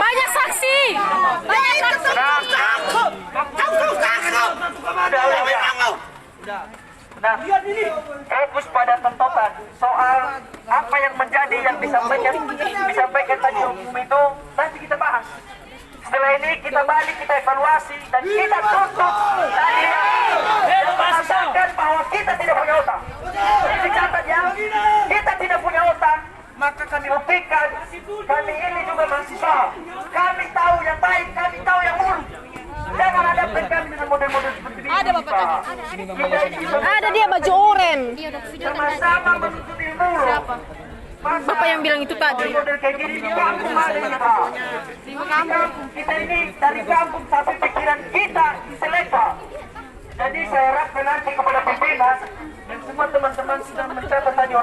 Banyak saksi. Banyak saksi. Nah, fokus pada tontonan soal apa yang menjadi yang disampaikan tadi umum itu nanti kita bahas. Setelah ini kita balik, kita evaluasi dan kita tuntut tadi yang mengatakan bahwa kita tidak punya utang. Jadi catat ya, kita tidak punya utang, maka kami buktikan kami ini juga mahasiswa. Kami tahu yang baik, kami tahu yang buruk. Jangan hadapkan kami dengan model-model seperti ini. Ada Bapak tadi. Ada dia baju oranye. Sama-sama menuntut ilmu. Siapa? Bapak yang bilang itu tadi. Model kayak gini di kampung ada kita. Di kampung kita ini dari kampung tapi pikiran kita seleka. Jadi saya harapkan nanti kepada pimpinan dan semua teman-teman sudah mencatat tadi orang.